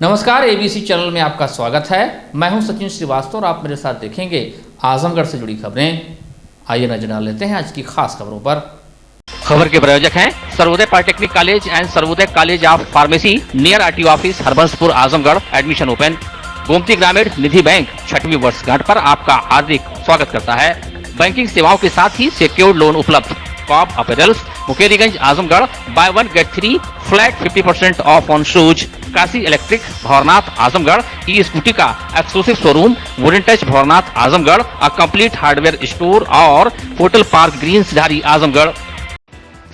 नमस्कार, ABC channel में आपका स्वागत है। मैं हूं सचिन श्रीवास्तव और आप मेरे साथ देखेंगे आजमगढ़ से जुड़ी खबरें। आइए नजर डाल लेते हैं आज की खास खबरों पर। खबर के प्रायोजक हैं Sarvodaya polytechnic college and Sarvodaya college of pharmacy near RTO office Harbanspur Azamgarh. Admission open. Gomti Gramin Nidhi bank 6वीं वर्षगांठ पर आपका हार्दिक स्वागत करता है। बैंकिंग सेवाओं के साथ ही सिक्योर्ड लोन उपलब्ध। Cob apparels, Mukeriganj Azamgarh. Buy 1 get 3 flat 50% off on shoes. Kashi electric Bhawarnath Azamgarh. E scooty का exclusive showroom wooden touch Bhawarnath Azamgarh. A complete hardware store और hotel park green Sidhari Azamgarh.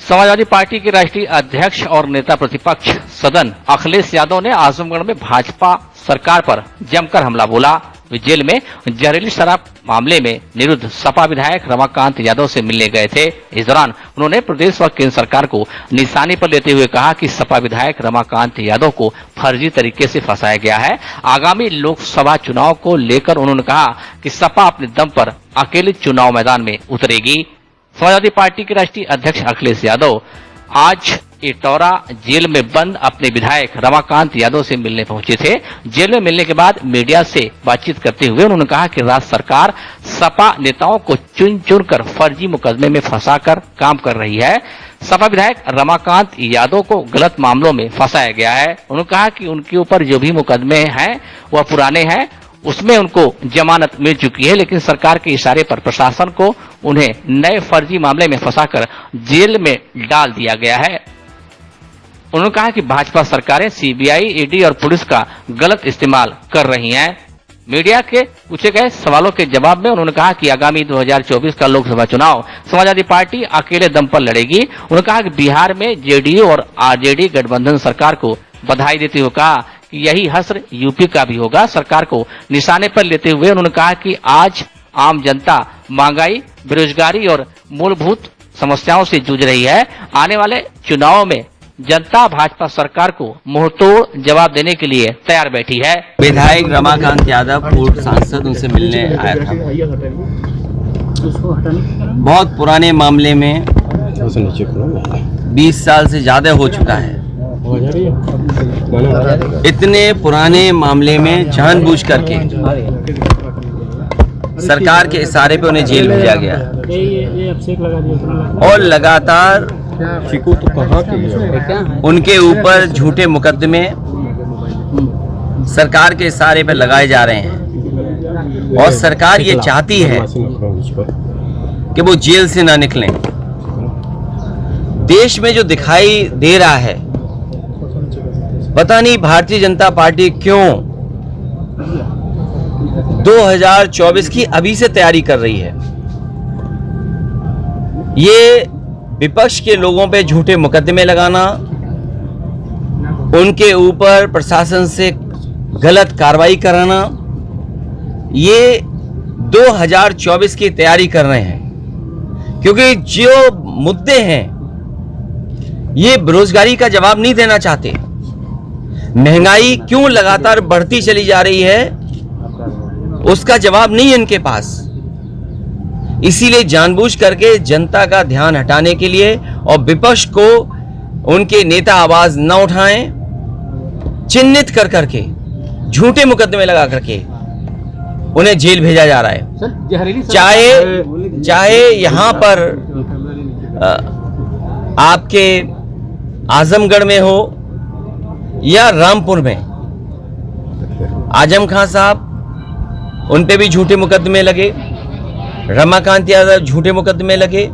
Samajwadi party के राष्ट्रीय अध्यक्ष और नेता प्रतिपक्ष सदन अखिलेश यादव ने आजमगढ़ में भाजपा सरकार पर जमकर हमला बोला। वे जेल में जहरीली शराब मामले में निरुद्ध सपा विधायक रमाकांत यादव से मिलने गए थे। इस दौरान उन्होंने प्रदेश व केंद्र सरकार को निशाने पर लेते हुए कहा कि सपा विधायक रमाकांत यादव को फर्जी तरीके से फंसाया गया है। आगामी लोकसभा चुनाव को लेकर उन्होंने कहा कि सपा अपने दम पर अकेले चुनाव मैदान में उतरेगी। समाजवादी पार्टी के राष्ट्रीय अध्यक्ष अखिलेश यादव आज इटौरा जेल में बंद अपने विधायक रमाकांत यादव से मिलने पहुंचे थे। जेल में मिलने के बाद मीडिया से बातचीत करते हुए उन्होंने कहा कि राज्य सरकार सपा नेताओं को चुन चुन कर फर्जी मुकदमे में फंसाकर काम कर रही है। सपा विधायक रमाकांत यादव को गलत मामलों में फंसाया गया है। उन्होंने कहा कि उनके ऊपर जो भी मुकदमे हैं वह पुराने हैं, उसमें उनको जमानत मिल चुकी है, लेकिन सरकार के इशारे पर प्रशासन को उन्हें नए फर्जी मामले में फंसाकर जेल में डाल दिया गया है। उन्होंने कहा कि भाजपा सरकारें सीबीआई, ईडी और पुलिस का गलत इस्तेमाल कर रही हैं। मीडिया के पूछे गए सवालों के जवाब में उन्होंने कहा कि आगामी 2024 का लोकसभा चुनाव समाजवादी पार्टी अकेले दम पर लड़ेगी। उन्होंने कहा कि बिहार में जेडीयू और आरजेडी गठबंधन सरकार को बधाई देते हुए कहा कि यही हश्र यूपी का भी होगा। सरकार को निशाने पर लेते हुए उन्होंने कहा कि आज आम जनता महंगाई, बेरोजगारी और मूलभूत समस्याओं से जूझ रही है। आने वाले चुनाव में जनता भाजपा सरकार को मुंहतोड़ जवाब देने के लिए तैयार बैठी है। विधायक रमाकांत यादव पूर्व सांसद उनसे मिलने आया था। बहुत पुराने मामले में 20 साल से ज्यादा हो चुका है। इतने पुराने मामले में जानबूझ करके सरकार के इशारे पे उन्हें जेल भेजा गया और लगातार उनके ऊपर झूठे मुकदमे सरकार के इशारे पे लगाए जा रहे हैं और सरकार ये चाहती है कि वो जेल से ना निकलें। देश में जो दिखाई दे रहा है, पता नहीं भारतीय जनता पार्टी क्यों 2024 की अभी से तैयारी कर रही है। ये विपक्ष के लोगों पे झूठे मुकदमे लगाना, उनके ऊपर प्रशासन से गलत कार्रवाई कराना, ये 2024 की तैयारी कर रहे हैं। क्योंकि जो मुद्दे हैं ये बेरोजगारी का जवाब नहीं देना चाहते। महंगाई क्यों लगातार बढ़ती चली जा रही है उसका जवाब नहीं है इनके पास। इसीलिए जानबूझ करके जनता का ध्यान हटाने के लिए और विपक्ष को उनके नेता आवाज न उठाएं, चिन्हित कर करके झूठे मुकदमे लगा करके उन्हें जेल भेजा जा रहा है। चाहे यहां पर आपके आजमगढ़ में हो या रामपुर में। आजम खान साहब, उन पे भी झूठे मुकदमे लगे, रमाकांत यादव झूठे मुकदमे लगे।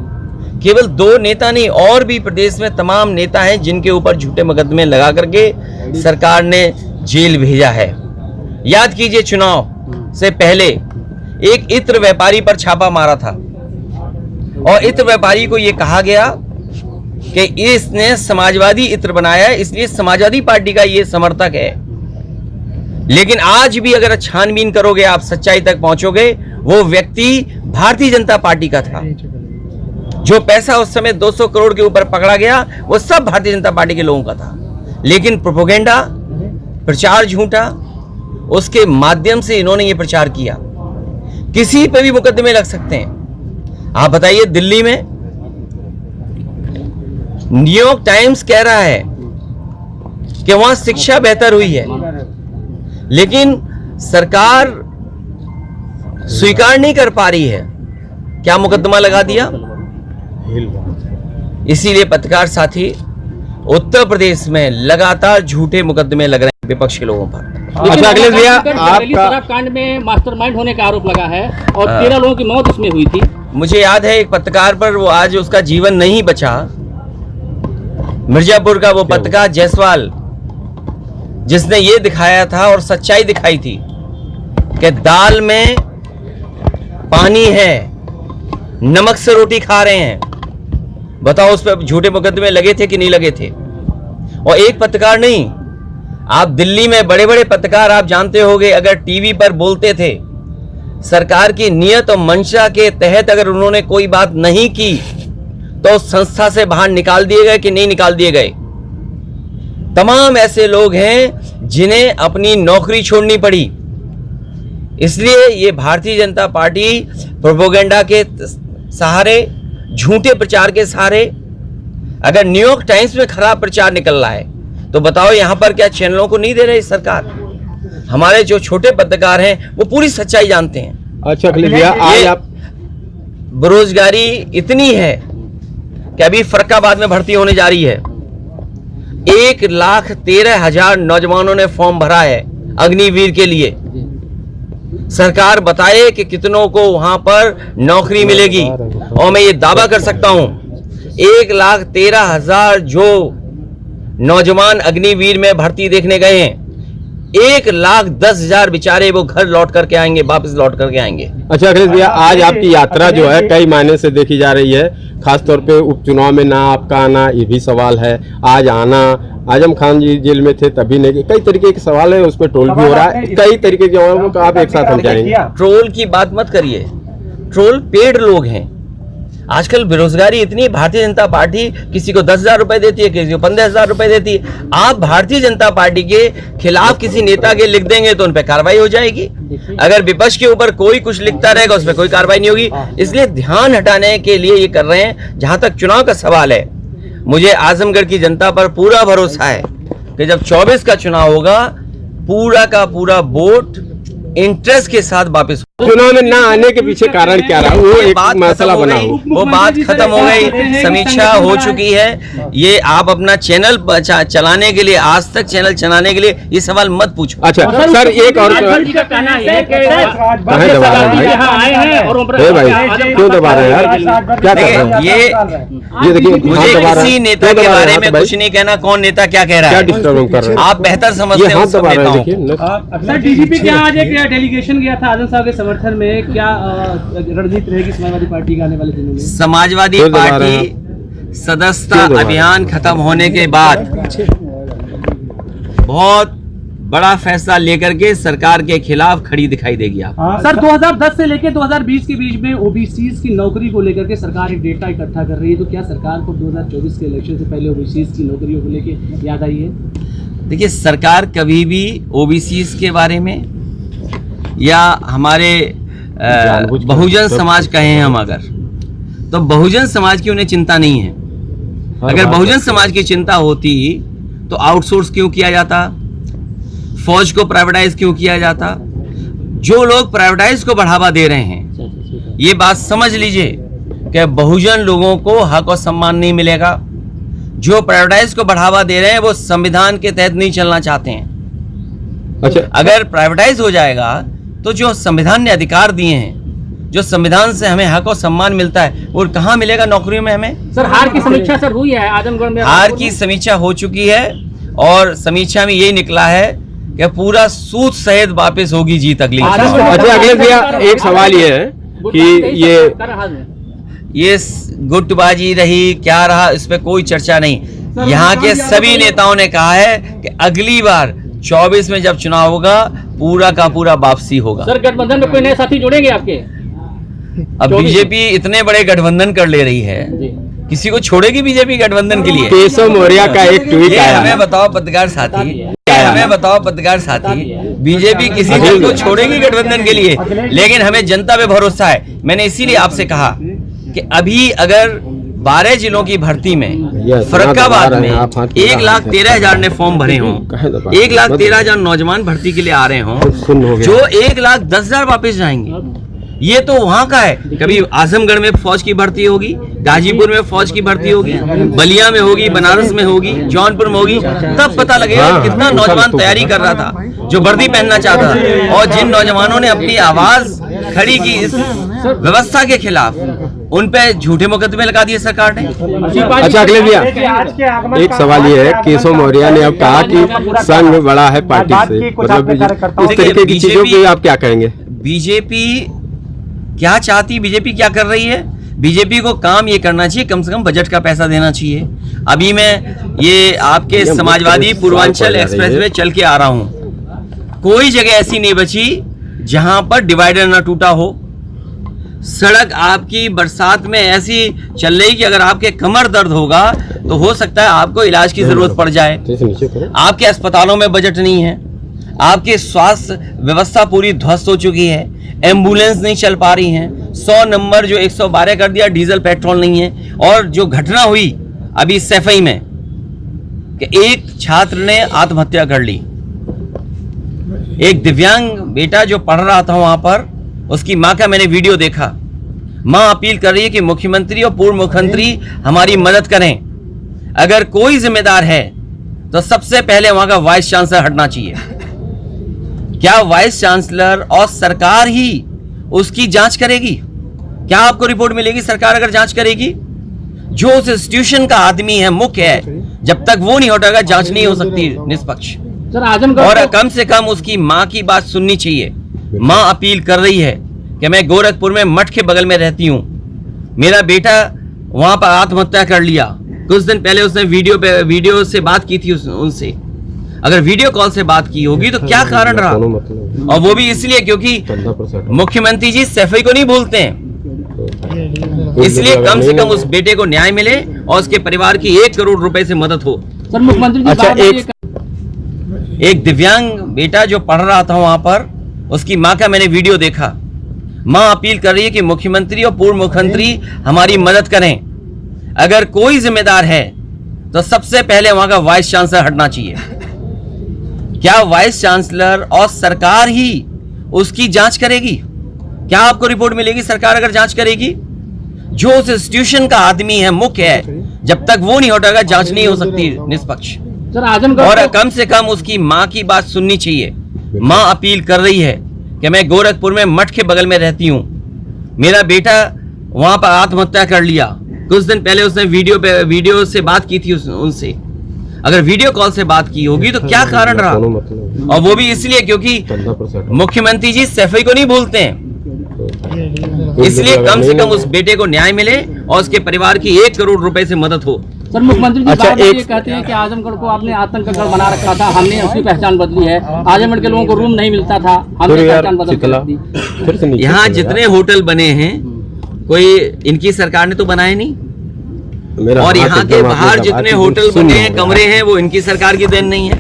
केवल 2 नेता नहीं, और भी प्रदेश में तमाम नेता हैं जिनके ऊपर झूठे मुकदमे लगा करके सरकार ने जेल भेजा है। याद कीजिए, चुनाव से पहले एक इत्र व्यापारी पर छापा मारा था और इत्र व्यापारी को यह कहा गया कि इसने समाजवादी इत्र बनाया है, इसलिए समाजवादी पार्टी का ये समर्थक है। लेकिन आज भी अगर छानबीन करोगे, आप सच्चाई तक पहुंचोगे, वो व्यक्ति भारतीय जनता पार्टी का था। जो पैसा उस समय 200 करोड़ के ऊपर पकड़ा गया वो सब भारतीय जनता पार्टी के लोगों का था। लेकिन प्रोपेगेंडा, प्रचार झूठा, उसके माध्यम से इन्होंने ये प्रचार किया। किसी पे भी मुकदमे लग सकते हैं। आप बताइए, दिल्ली में न्यूयॉर्क टाइम्स कह रहा है कि वहां शिक्षा बेहतर हुई है, लेकिन सरकार स्वीकार नहीं कर पा रही है। क्या मुकदमा लगा दिया? इसीलिए पत्रकार साथी उत्तर प्रदेश में लगातार झूठे मुकदमे लग रहे हैं विपक्ष के लोगों पर। अच्छा अखिलेश भैया, आपका आपका कांड में मास्टरमाइंड होने का आरोप लगा है और 13 लोगों की मौत उसमें हुई थी। मुझे याद है एक पत्रकार पर, वो आज उसका जीवन नहीं बचा, मिर्जापुर का वो पत्रकार जायसवाल, जिसने ये दिखाया था और सच्चाई दिखाई थी कि दाल में पानी है, नमक से रोटी खा रहे हैं। बताओ उस पर झूठे मुकदमे लगे थे कि नहीं लगे थे? और एक पत्रकार नहीं, आप दिल्ली में बड़े बड़े पत्रकार आप जानते होंगे, अगर टीवी पर बोलते थे, सरकार की नियत और मंशा के तहत अगर उन्होंने कोई बात नहीं की तो संस्था से बाहर निकाल दिए गए कि नहीं निकाल दिए गए? तमाम ऐसे लोग हैं जिन्हें अपनी नौकरी छोड़नी पड़ी। इसलिए ये भारतीय जनता पार्टी प्रोपेगेंडा के सहारे, झूठे प्रचार के सहारे, अगर न्यूयॉर्क टाइम्स में खराब प्रचार निकल रहा है तो बताओ यहां पर क्या चैनलों को नहीं दे रही सरकार? हमारे जो छोटे पत्रकार हैं वो पूरी सच्चाई जानते हैं। अच्छा अखिलेश भैया, आज आप बेरोजगारी इतनी है कि अभी फरक्काबाद में भर्ती होने जा रही है। 1,13,000 नौजवानों ने फॉर्म भरा है अग्निवीर के लिए। सरकार बताए कि कितनों को वहां पर नौकरी मिलेगी, और मैं ये दावा कर सकता हूं 1,13,000 जो नौजवान अग्निवीर में भर्ती देखने गए हैं, 1,10,000 बेचारे वो घर लौट करके आएंगे, वापस लौट करके आएंगे। अच्छा अखिलेश भैया, आज आपकी यात्रा जो है कई मायने से देखी जा रही है, खासतौर पे उपचुनाव में ना आपका आना ये भी सवाल है। आज आना, आजम खान जी जेल में थे तभी नहीं, कई तरीके के सवाल है, उस पर ट्रोल भी हो रहा है, कई तरीके के जवाबों का आप एक साथ समझाएंगे। ट्रोल की बात मत करिए, ट्रोल पेड लोग हैं। आजकल बेरोजगारी इतनी, भारतीय जनता पार्टी किसी को 10,000 रुपए देती है, किसी को 15,000 रुपए देती है। आप भारतीय जनता पार्टी के खिलाफ किसी नेता के लिख देंगे तो उन पर कार्रवाई हो जाएगी। अगर विपक्ष के ऊपर कोई कुछ लिखता रहेगा उस पर कोई कार्रवाई नहीं होगी। इसलिए ध्यान हटाने के लिए ये कर रहे हैं। जहां तक चुनाव का सवाल है, मुझे आजमगढ़ की जनता पर पूरा भरोसा है कि जब 24 का चुनाव होगा, पूरा का पूरा वोट इंटरेस्ट के साथ वापस। चुनाव में ना आने के पीछे कारण क्या रहा, वो एक मसला बना हो। वो बात खत्म हो गई, समीक्षा हो चुकी है। ये आप अपना चैनल चलाने के लिए, आज तक चैनल चलाने के लिए ये सवाल मत पूछो। अच्छा सर, एक और कहना है कि कहाँ दबा रहे हैं भाई, क्यों दबा रहे हैं यार, क्या कर रहे हैं? ये देखिए, मुझे किसी नेता के बारे में कुछ नहीं कहना, कौन नेता क्या कह रहा क्या है, डिस्टर्ब कर रहे हैं आप बेहतर समझते हैं। सर डीजीपी क्या आज एक डेलीगेशन गया था आजम साहब के समर्थन में, क्या रणनीति रहेगी समाजवादी पार्टी के आने वाले दिनों में? समाजवादी पार्टी सदस्यता अभियान खत्म होने के बाद बहुत बड़ा फैसला लेकर के सरकार के खिलाफ खड़ी दिखाई देगी आप। सर 2010 से लेकर 2020 के बीच में ओबीसीज की नौकरी को लेकर के सरकार एक डेटा इकट्ठा कर रही है, तो क्या सरकार को 2024 के इलेक्शन से पहले ओबीसीज की नौकरियों को लेकर याद आई है? देखिए, सरकार कभी भी ओबीसीज के बारे में या हमारे बहुजन समाज कहें हम अगर, तो बहुजन समाज की उन्हें चिंता नहीं है। अगर बहुजन समाज की चिंता होती तो आउटसोर्स क्यों किया जाता, फौज को प्राइवेटाइज क्यों किया जाता? जो लोग प्राइवेटाइज को बढ़ावा दे रहे हैं, ये बात समझ लीजिए कि बहुजन लोगों को हक और सम्मान नहीं मिलेगा। जो प्राइवेटाइज को बढ़ावा दे रहे हैं वो संविधान के तहत नहीं चलना चाहते हैं। अच्छा, अगर प्राइवेटाइज हो जाएगा तो जो संविधान ने अधिकार दिए हैं, जो संविधान से हमें हक और सम्मान मिलता है, वो कहाँ मिलेगा नौकरियों में हमें? सर हार की समीक्षा सर हुई है आजमगढ़ में? हार की समीक्षा हो चुकी है और समीक्षा में यही निकला है कि पूरा सूद सहित वापस होगी जीत अगली। अच्छा अखिलेश भैया, एक सवाल ये है कि ये गुटबाजी रही क्या रहा, इस पे कोई चर्चा नहीं। यहाँ के सभी नेताओं ने कहा है कि अगली बार 24 में जब चुनाव होगा, पूरा का पूरा वापसी होगा। सर गठबंधन में कोई नए साथी जुड़ेंगे आपके? अब बीजेपी इतने बड़े गठबंधन कर ले रही है, किसी को छोड़ेगी बीजेपी गठबंधन के लिए? केशव मौर्य का एक ट्वीट आया, हमें बताओ पत्रकार साथी, हमें बताओ पत्रकार साथी, बीजेपी किसी चीज को छोड़ेगी गठबंधन के लिए? लेकिन हमें जनता पे भरोसा है। मैंने इसीलिए आपसे कहा कि अभी अगर 12 जिलों की भर्ती में ये फर्रुखाबाद इतना में दबा रहे हैं, आप 1,13,000 ने फॉर्म भरे हों, कहे दबा 1,13,000 नौजवान भर्ती के लिए आ रहे हों, सुन हो गया। जो 1,10,000 वापस जाएंगे। ये तो वहां का है। कभी आजमगढ़ में फौज की भर्ती होगी, गाजीपुर में फौज की भर्ती होगी, बलिया में होगी, बनारस में होगी, जौनपुर में होगी, तब पता लगेगा हाँ, कितना उछल नौजवान तो तैयारी कर रहा था, जो वर्दी पहनना चाहता था। और जिन नौजवानों ने अपनी आवाज खड़ी की इस व्यवस्था के खिलाफ, उन पे झूठे मुकदमे लगा दिए सरकार ने। अच्छा अगले भैया, एक सवाल ये है, केशव मौर्य ने अब कहा कि संघ बड़ा है पार्टी से, मतलब इस तरीके की चीजों पे आप क्या कहेंगे? बीजेपी क्या चाहती, बीजेपी क्या कर रही है? बीजेपी को काम ये करना चाहिए, कम से कम बजट का पैसा देना चाहिए। अभी मैं ये आपके समाजवादी पूर्वांचल एक्सप्रेस में चल के आ रहा हूँ, कोई जगह ऐसी नहीं बची जहां पर डिवाइडर ना टूटा हो। सड़क आपकी बरसात में ऐसी चल रही कि अगर आपके कमर दर्द होगा तो हो सकता है आपको इलाज की जरूरत पड़ जाए। आपके अस्पतालों में बजट नहीं है, आपकी स्वास्थ्य व्यवस्था पूरी ध्वस्त हो चुकी है, एम्बुलेंस नहीं चल पा रही हैं, 100 नंबर जो 112 कर दिया, डीजल पेट्रोल नहीं है। और जो घटना हुई अभी सैफई में कि एक छात्र ने आत्महत्या कर ली, एक दिव्यांग बेटा जो पढ़ रहा था वहां पर, उसकी मां का मैंने वीडियो देखा। मां अपील कर रही है कि मुख्यमंत्री और पूर्व मुख्यमंत्री हमारी मदद करें। अगर कोई जिम्मेदार है तो सबसे पहले वहां का वाइस चांसलर हटना चाहिए। क्या वाइस चांसलर और सरकार ही उसकी जांच करेगी? क्या आपको रिपोर्ट मिलेगी सरकार अगर जांच करेगी? जो उस इंस्टीट्यूशन का आदमी है, मुख्य है, जब तक वो नहीं हटेगा जांच नहीं हो सकती निष्पक्ष। सर आजमगढ़ और कम से कम उसकी मां की बात सुननी चाहिए। मां अपील कर रही है कि मैं गोरखपुर में मठ के बगल में रहती हूं, मेरा बेटा वहां पर आत्महत्या कर लिया। कुछ दिन पहले उसने वीडियो से बात की थी उनसे। अगर वीडियो कॉल से बात की होगी तो क्या कारण रहा? और वो भी इसलिए क्योंकि मुख्यमंत्री जी सैफई को नहीं भूलते हैं। इसलिए कम से कम उस बेटे को न्याय मिले और उसके परिवार की 1 करोड़ रुपए से मदद हो। सर मुख्यमंत्री जी अच्छा, एक दिव्यांग बेटा जो पढ़ रहा था वहां पर, उसकी मां का मैंने वीडियो देखा। मां अपील कर रही है कि मुख्यमंत्री और पूर्व मुख्यमंत्री हमारी मदद करें। अगर कोई जिम्मेदार है तो सबसे पहले वहां का वाइस चांसलर हटना चाहिए। क्या वाइस चांसलर और सरकार ही उसकी जांच करेगी? क्या आपको रिपोर्ट मिलेगी सरकार अगर जांच करेगी? जो उस इंस्टीट्यूशन का आदमी है, मुख्य है, जब तक वो नहीं हटेगा जांच नहीं हो सकती निष्पक्ष। सर आजमगढ़ और कम से कम उसकी मां की बात सुननी चाहिए। मां अपील कर रही है कि मैं गोरखपुर में मठ के बगल में रहती हूं, मेरा बेटा वहां पर आत्महत्या कर लिया। कुछ दिन पहले उसने वीडियो से बात की थी उनसे। अगर वीडियो कॉल से बात की होगी तो क्या कारण रहा? और वो भी इसलिए क्योंकि मुख्यमंत्री जी सैफई को नहीं भूलते हैं। इसलिए कम से कम उस बेटे को न्याय मिले और उसके परिवार की 1 करोड़ रुपए से मदद हो। सर मुख्यमंत्री जी अच्छा, बार बार एक- ये कहते हैं कि आजमगढ़ को आपने आतंक का गढ़ बना रखा था, हमने उसकी पहचान बदली है। आजमगढ़ के लोगों को रूम नहीं मिलता था, हमने पहचान बदल दी। यहाँ जितने होटल बने हैं कोई इनकी सरकार ने तो बनाए नहीं, और यहाँ के बाहर जितने होटल बने हैं, कमरे हैं, वो इनकी सरकार की देन नहीं है।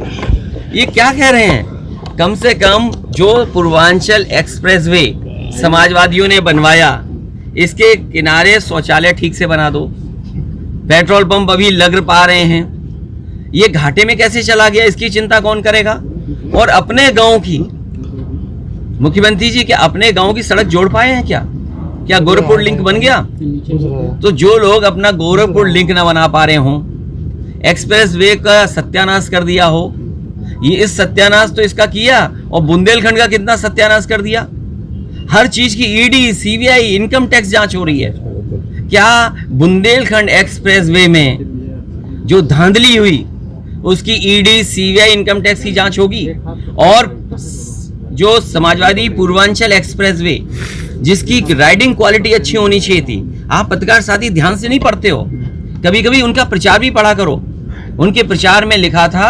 ये क्या कह रहे हैं? कम से कम जो पूर्वांचल एक्सप्रेसवे समाजवादियों ने बनवाया, इसके किनारे शौचालय ठीक से बना दो। पेट्रोल पंप अभी लग पा रहे हैं, ये घाटे में कैसे चला गया इसकी चिंता कौन करेगा? और अपने गांव की मुख्यमंत्री जी क्या अपने गांव की सड़क जोड़ पाए हैं क्या गोरखपुर लिंक बन गया? तो जो लोग अपना गोरखपुर लिंक ना बना पा रहे हों, एक्सप्रेस वे का सत्यानाश कर दिया हो, ये इस सत्यानाश तो इसका किया, और बुंदेलखंड का कितना सत्यानाश कर दिया। हर चीज की ईडी, सीबीआई, इनकम टैक्स जांच हो रही है। क्या बुंदेलखंड एक्सप्रेस वे में जो धांधली हुई उसकी ईडी, सीबीआई, इनकम टैक्स की जांच होगी? और जो समाजवादी पूर्वांचल एक्सप्रेस वे जिसकी राइडिंग क्वालिटी अच्छी होनी चाहिए थी, आप पत्रकार साथी ध्यान से नहीं पढ़ते हो, कभी कभी उनका प्रचार भी पढ़ा करो। उनके प्रचार में लिखा था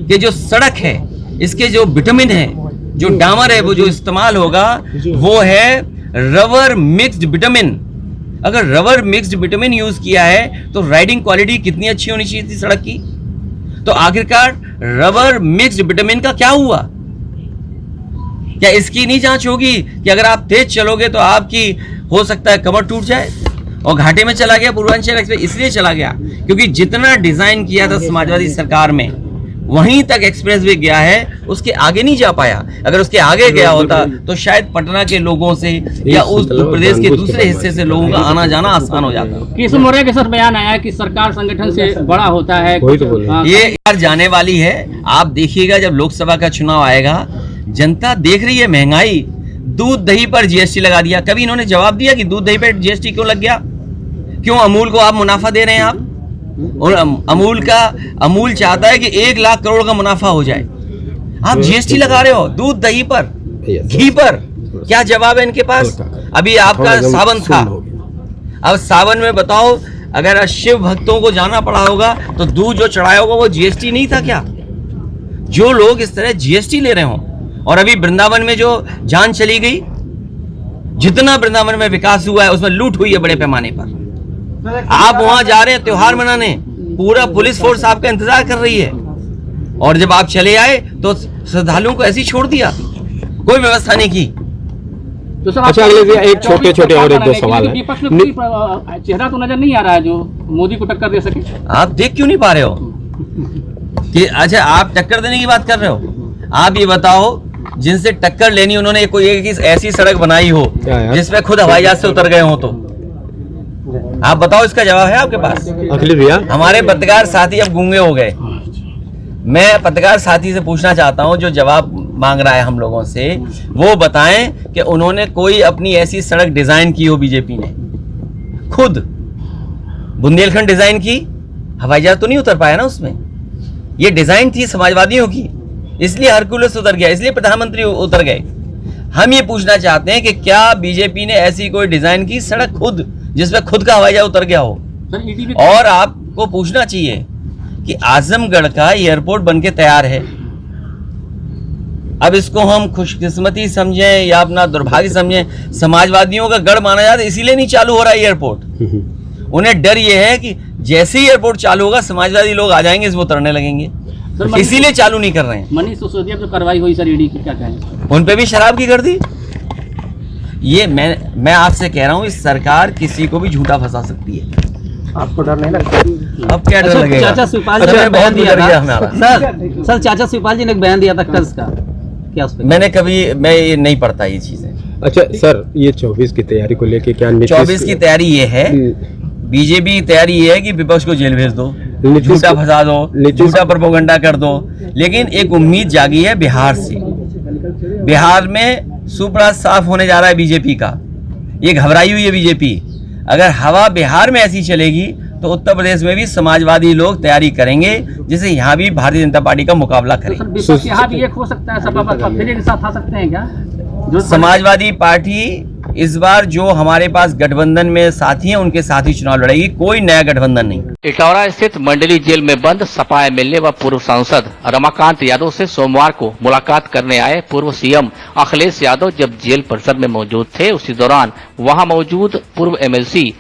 कि जो सड़क है, इसके जो विटामिन है, जो डामर है, वो जो इस्तेमाल होगा वो है रबर मिक्स्ड विटामिन। अगर रबर मिक्स्ड विटामिन यूज किया है तो राइडिंग क्वालिटी कितनी अच्छी होनी चाहिए थी सड़क की। तो आखिरकार रबर मिक्स्ड विटामिन का क्या हुआ? क्या इसकी नहीं जांच होगी कि अगर आप तेज चलोगे तो आपकी हो सकता है कमर टूट जाए? और घाटे में चला गया। पूर्वांचल एक्सप्रेस इसलिए चला गया क्योंकि जितना डिजाइन किया था समाजवादी सरकार में वहीं तक एक्सप्रेस वे गया है, उसके आगे नहीं जा पाया। अगर उसके आगे गया होता तो शायद पटना के लोगों से या उस प्रदेश के दूसरे हिस्से से लोगों का आना जाना आसान हो जाता। किस मौर्य के सर बयान आया कि सरकार संगठन से बड़ा होता है, ये यार जाने वाली है। आप देखिएगा जब लोकसभा का चुनाव आएगा, जनता देख रही है महंगाई। दूध दही पर जीएसटी लगा दिया। कभी इन्होंने जवाब दिया कि दूध दही पर जीएसटी क्यों लग गया? क्यों अमूल को आप मुनाफा दे रहे हैं आप? और अमूल चाहता है कि 1 लाख करोड़ का मुनाफा हो जाए, आप जीएसटी लगा रहे हो दूध दही पर, घी पर। क्या जवाब है इनके पास? अभी आपका सावन था, अब सावन में बताओ अगर शिव भक्तों को जाना पड़ा होगा तो दूध जो चढ़ाया होगा वो जीएसटी नहीं था क्या? जो लोग इस तरह जीएसटी ले रहे हो, और अभी वृंदावन में जो जान चली गई, जितना वृंदावन में विकास हुआ है उसमें लूट हुई है बड़े पैमाने पर। आप वहां जा रहे हैं त्योहार मनाने, पूरा पुलिस फोर्स आपका इंतजार कर रही है, और जब आप चले आए तो श्रद्धालुओं को ऐसे ही छोड़ दिया, कोई व्यवस्था नहीं की। तो सर अच्छा अगले एक छोटे और 1-2 सवाल है। विपक्ष में कोई चेहरा तो नजर नहीं आ रहा है जो मोदी को टक्कर दे सके। आप देख क्यों नहीं पा रहे हो कि अच्छा आप टक्कर देने की बात कर रहे हो? आप ये बताओ जिनसे टक्कर लेनी उन्होंने कोई एक ऐसी सड़क बनाई हो जिसमें खुद हवाई जहाज से उतर गए हो, तो आप बताओ, इसका जवाब है आपके पास? अखिलेश भैया, हमारे पत्रकार साथी अब गूंगे हो गए। मैं पत्रकार साथी से पूछना चाहता हूं जो जवाब मांग रहा है हम लोगों से, वो बताएं कि उन्होंने कोई अपनी ऐसी सड़क डिजाइन की हो बीजेपी ने खुद? बुंदेलखंड डिजाइन की, हवाई जहाज तो नहीं उतर पाया ना उसमें। ये डिजाइन थी समाजवादियों की, इसलिए हरकुलस उतर गया, इसलिए प्रधानमंत्री उतर गए। हम ये पूछना चाहते हैं कि क्या बीजेपी ने ऐसी कोई डिजाइन की सड़क खुद जिसमें खुद का हवाई जहाज उतर गया हो? और आपको पूछना चाहिए कि आजमगढ़ का एयरपोर्ट बनके तैयार है। अब इसको हम खुशकिस्मती समझें या अपना दुर्भाग्य समझें, समाजवादियों का गढ़ माना जाता है, इसीलिए नहीं चालू हो रहा है एयरपोर्ट। उन्हें डर यह है कि जैसे ही एयरपोर्ट चालू होगा समाजवादी लोग आ जाएंगे, इसमें उतरने लगेंगे, इसीलिए चालू नहीं कर रहे हैं। मनीष सिसोदिया जो कार्रवाई हुई सर ईडी की, क्या कहें? उन पे भी शराब की गर्दी। ये मैं आपसे कह रहा हूँ, इस सरकार किसी को भी झूठा फंसा सकती है। आपको डर नहीं लगता? अब क्या डर लगेगा? चाचा शिवपाल जी ने बयान दिया था सर चाचा शिवपाल जी ने एक बयान दिया था कर्ज का, क्या उस पे? मैं ये नहीं पढ़ता ये चीजें। अच्छा सर, ये 24 की तैयारी को लेके क्या? 24 की तैयारी ये है, बीजेपी की तैयारी ये है कि विपक्ष को जेल भेज दो, झूठा फंसा दो, झूठा प्रोपेगेंडा कर दो। लेकिन एक उम्मीद जागी है बिहार से। बिहार में सुपड़ा साफ होने जा रहा है बीजेपी का, ये घबराई हुई है बीजेपी। अगर हवा बिहार में ऐसी चलेगी तो उत्तर प्रदेश में भी समाजवादी लोग तैयारी करेंगे, जिसे यहाँ भी भारतीय जनता पार्टी का मुकाबला करेंगे। तो यहाँ भी एक हो सकता है सपा पर फिर एक साथ आ सकते हैं क्या? जो समाजवादी पार्टी इस बार जो हमारे पास गठबंधन में साथी हैं उनके साथ ही चुनाव लड़ेगी, कोई नया गठबंधन नहीं। इटौरा स्थित मंडली जेल में बंद सपा एमएलए व पूर्व सांसद रमाकांत यादव से सोमवार को मुलाकात करने आए पूर्व सीएम अखिलेश यादव जब जेल परिसर में मौजूद थे, उसी दौरान वहां मौजूद पूर्व एमएलसी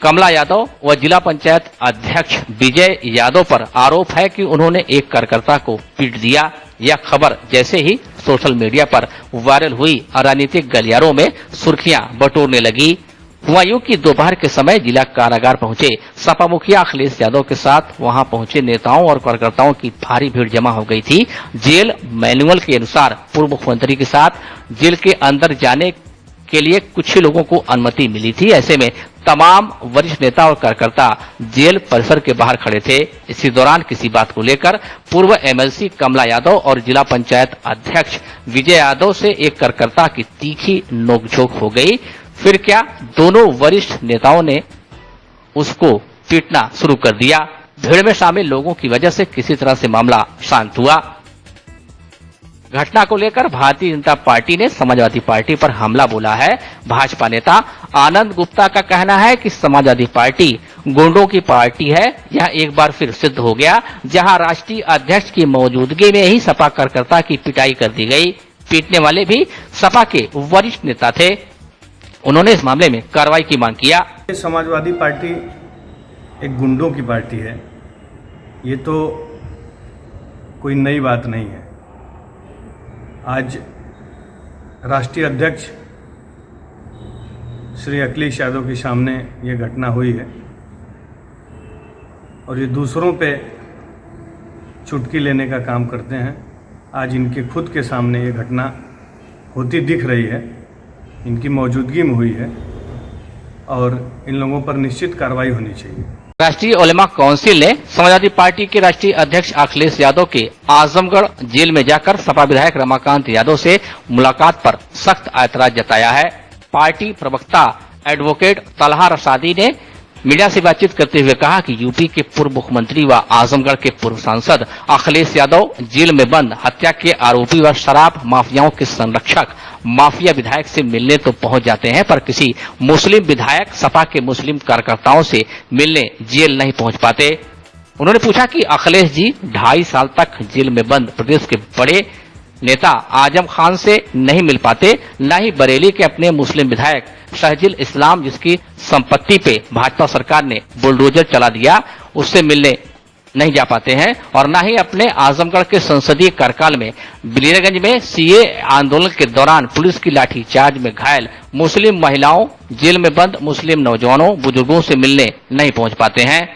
कमला यादव व जिला पंचायत अध्यक्ष विजय यादव पर आरोप है कि उन्होंने एक कार्यकर्ता को पीट दिया। यह खबर जैसे ही सोशल मीडिया पर वायरल हुई, राजनीतिक गलियारों में सुर्खियां बटोरने लगी। हुआ यूं कि दोपहर के समय जिला कारागार पहुंचे सपा मुखिया अखिलेश यादव के साथ वहां पहुंचे नेताओं और कार्यकर्ताओं की भारी भीड़ जमा हो गई थी। जेल मैनुअल के अनुसार पूर्व मुख्यमंत्री के साथ जेल के अंदर जाने के लिए कुछ ही लोगों को अनुमति मिली थी। ऐसे में तमाम वरिष्ठ नेता और कार्यकर्ता जेल परिसर के बाहर खड़े थे। इसी दौरान किसी बात को लेकर पूर्व एमएलसी कमला यादव और जिला पंचायत अध्यक्ष विजय यादव से एक कार्यकर्ता की तीखी नोकझोंक हो गई। फिर क्या, दोनों वरिष्ठ नेताओं ने उसको पीटना शुरू कर दिया। भीड़ में शामिल लोगों की वजह से किसी तरह से मामला शांत हुआ। घटना को लेकर भारतीय जनता पार्टी ने समाजवादी पार्टी पर हमला बोला है। भाजपा नेता आनंद गुप्ता का कहना है कि समाजवादी पार्टी गुंडों की पार्टी है। यह एक बार फिर सिद्ध हो गया, जहां राष्ट्रीय अध्यक्ष की मौजूदगी में ही सपा कार्यकर्ता की पिटाई कर दी गई। पीटने वाले भी सपा के वरिष्ठ नेता थे। उन्होंने इस मामले में कार्रवाई की मांग किया। समाजवादी पार्टी एक गुंडों की पार्टी है, ये तो कोई नई बात नहीं है। आज राष्ट्रीय अध्यक्ष श्री अखिलेश यादव के सामने ये घटना हुई है और ये दूसरों पे चुटकी लेने का काम करते हैं। आज इनके खुद के सामने ये घटना होती दिख रही है, इनकी मौजूदगी में हुई है और इन लोगों पर निश्चित कार्रवाई होनी चाहिए। राष्ट्रीय उलेमा काउंसिल ने समाजवादी पार्टी के राष्ट्रीय अध्यक्ष अखिलेश यादव के आजमगढ़ जेल में जाकर सपा विधायक रमाकांत यादव से मुलाकात पर सख्त ऐतराज जताया है। पार्टी प्रवक्ता एडवोकेट तलहा रसादी ने मीडिया से बातचीत करते हुए कहा कि यूपी के पूर्व मुख्यमंत्री व आजमगढ़ के पूर्व सांसद अखिलेश यादव जेल में बंद हत्या के आरोपी व शराब माफियाओं के संरक्षक माफिया विधायक से मिलने तो पहुंच जाते हैं, पर किसी मुस्लिम विधायक सपा के मुस्लिम कार्यकर्ताओं से मिलने जेल नहीं पहुंच पाते। उन्होंने पूछा कि अखिलेश जी 2.5 साल तक जेल में बंद प्रदेश के बड़े नेता आजम खान से नहीं मिल पाते, न ही बरेली के अपने मुस्लिम विधायक शहजील इस्लाम जिसकी संपत्ति पे भाजपा सरकार ने बुलडोजर चला दिया, उससे मिलने नहीं जा पाते हैं, और न ही अपने आजमगढ़ के संसदीय कार्यकाल में बिलियागंज में सीए आंदोलन के दौरान पुलिस की लाठीचार्ज में घायल मुस्लिम महिलाओं, जेल में बंद मुस्लिम नौजवानों, बुजुर्गों से मिलने नहीं पहुंच पाते हैं।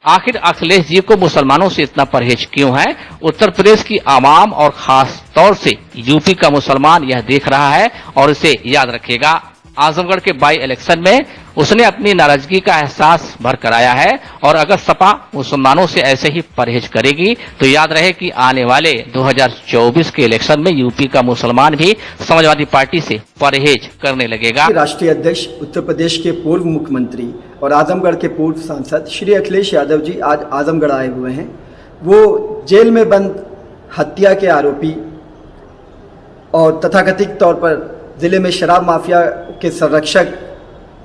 आखिर अखिलेश जी को मुसलमानों से इतना परहेज क्यों है? उत्तर प्रदेश की आवाम और खास तौर से यूपी का मुसलमान यह देख रहा है और इसे याद रखेगा। आजमगढ़ के बाई इलेक्शन में उसने अपनी नाराजगी का एहसास भर कराया है, और अगर सपा मुसलमानों से ऐसे ही परहेज करेगी तो याद रहे कि आने वाले 2024 के इलेक्शन में यूपी का मुसलमान भी समाजवादी पार्टी से परहेज करने लगेगा। राष्ट्रीय अध्यक्ष उत्तर प्रदेश के पूर्व मुख्यमंत्री और आजमगढ़ के पूर्व सांसद श्री अखिलेश यादव जी आज आजमगढ़ आए हुए हैं। वो जेल में बंद हत्या के आरोपी और तथाकथित तौर पर जिले में शराब माफिया के संरक्षक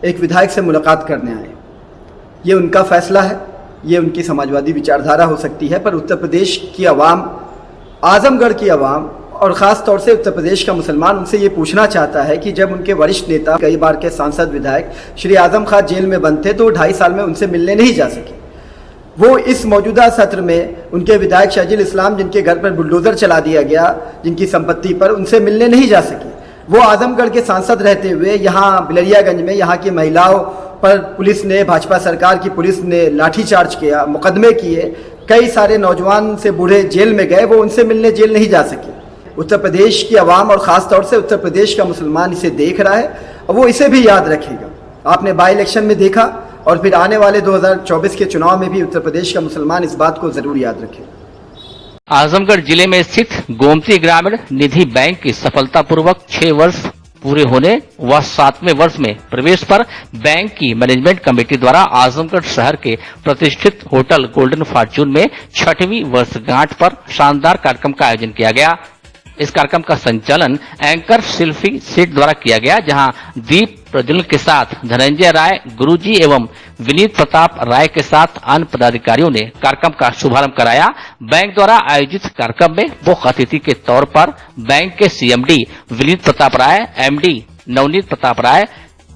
एक विधायक से मुलाकात करने आए। ये उनका फैसला है, ये उनकी समाजवादी विचारधारा हो सकती है, पर उत्तर प्रदेश की आवाम, आजमगढ़ की आवाम और ख़ास तौर से उत्तर प्रदेश का मुसलमान उनसे ये पूछना चाहता है कि जब उनके वरिष्ठ नेता, कई बार के सांसद विधायक श्री आजम खान जेल में बंद थे तो 2.5 साल में उनसे मिलने नहीं जा सके। वो इस मौजूदा सत्र में उनके विधायक शहजील इस्लाम जिनके घर पर बुलडोजर चला दिया गया, जिनकी संपत्ति पर, उनसे मिलने नहीं जा सके। वो आजमगढ़ के सांसद रहते हुए यहाँ बिलरियागंज में यहाँ की महिलाओं पर पुलिस ने, भाजपा सरकार की पुलिस ने लाठीचार्ज किया, मुकदमे किए, कई सारे नौजवान से बूढ़े जेल में गए, वो उनसे मिलने जेल नहीं जा सके। उत्तर प्रदेश की आवाम और ख़ास तौर से उत्तर प्रदेश का मुसलमान इसे देख रहा है और वो इसे भी याद रखेगा। आपने बाई इलेक्शन में देखा और फिर आने वाले 2024 के चुनाव में भी उत्तर प्रदेश का मुसलमान इस बात को ज़रूर याद रखेगा। आजमगढ़ जिले में स्थित गोमती ग्रामीण निधि बैंक की सफलतापूर्वक 6 वर्ष पूरे होने व 7वें वर्ष में प्रवेश पर बैंक की मैनेजमेंट कमेटी द्वारा आजमगढ़ शहर के प्रतिष्ठित होटल गोल्डन फॉर्चून में 6वीं वर्षगांठ पर शानदार कार्यक्रम का आयोजन किया गया। इस कार्यक्रम का संचालन एंकर शिल्पी सेठ द्वारा किया गया, जहां दीप प्रज्वलन के साथ धनंजय राय गुरुजी एवं विनीत प्रताप राय के साथ अन्य पदाधिकारियों ने कार्यक्रम का शुभारंभ कराया। बैंक द्वारा आयोजित कार्यक्रम में मुख्य अतिथि के तौर पर बैंक के सीएमडी विनीत प्रताप राय, एमडी नवनीत प्रताप राय,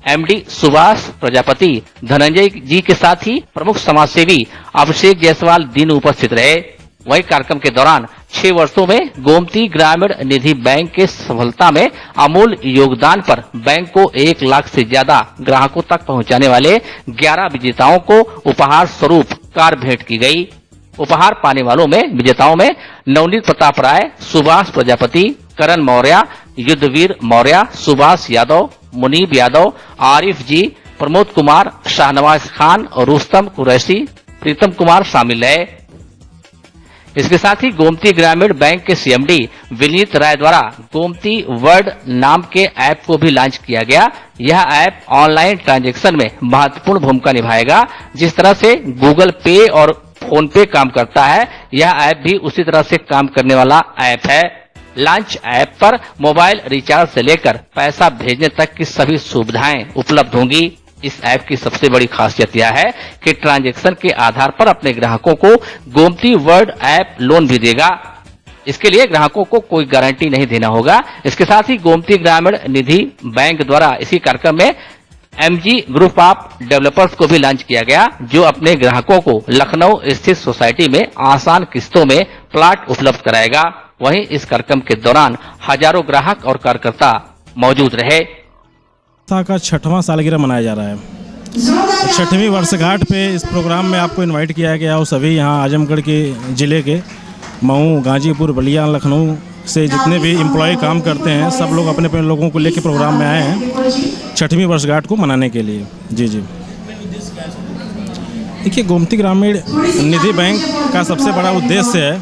एमडी सुभाष प्रजापति, धनंजय जी के साथ ही प्रमुख समाजसेवी अभिषेक जायसवाल दिन उपस्थित रहे। वही कार्यक्रम के दौरान 6 वर्षों में गोमती ग्रामीण निधि बैंक के सफलता में अमूल योगदान पर बैंक को 1 लाख से ज्यादा ग्राहकों तक पहुंचाने वाले 11 विजेताओं को उपहार स्वरूप कार भेंट की गई। उपहार पाने वालों में विजेताओं में नवनीत प्रताप राय, सुभाष प्रजापति, करण मौर्य, युद्धवीर मौर्य, सुभाष यादव, मुनीब यादव, आरिफ जी, प्रमोद कुमार, शाहनवाज खान और रुस्तम कुरैशी, प्रीतम कुमार शामिल है। इसके साथ ही गोमती ग्रामीण बैंक के सीएमडी विनीत राय द्वारा गोमती वर्ल्ड नाम के ऐप को भी लॉन्च किया गया। यह ऐप ऑनलाइन ट्रांजैक्शन में महत्वपूर्ण भूमिका निभाएगा। जिस तरह से गूगल पे और फोन पे काम करता है, यह ऐप भी उसी तरह से काम करने वाला ऐप है। लॉन्च ऐप पर मोबाइल रिचार्ज से लेकर पैसा भेजने तक की सभी सुविधाएं उपलब्ध होंगी। इस ऐप की सबसे बड़ी खासियत यह है कि ट्रांजैक्शन के आधार पर अपने ग्राहकों को गोमती वर्ल्ड ऐप लोन भी देगा। इसके लिए ग्राहकों को कोई गारंटी नहीं देना होगा। इसके साथ ही गोमती ग्रामीण निधि बैंक द्वारा इसी कार्यक्रम में एमजी ग्रुप ऑफ डेवलपर्स को भी लॉन्च किया गया, जो अपने ग्राहकों को लखनऊ स्थित सोसाइटी में आसान किस्तों में प्लाट उपलब्ध कराएगा। वहीं इस कार्यक्रम के दौरान हजारों ग्राहक और कार्यकर्ता मौजूद रहे। का 6वां सालगिरह मनाया जा रहा है। 6वीं वर्षगांठ पे इस प्रोग्राम में आपको इनवाइट किया गया और सभी यहाँ आजमगढ़ के ज़िले के मऊ, गाजीपुर, बलिया, लखनऊ से जितने भी एम्प्लॉय काम करते हैं सब लोग अपने अपने लोगों को लेकर प्रोग्राम में आए हैं 6वीं वर्षगांठ को मनाने के लिए। जी जी, देखिए, गोमती ग्रामीण निधि बैंक का सबसे बड़ा उद्देश्य है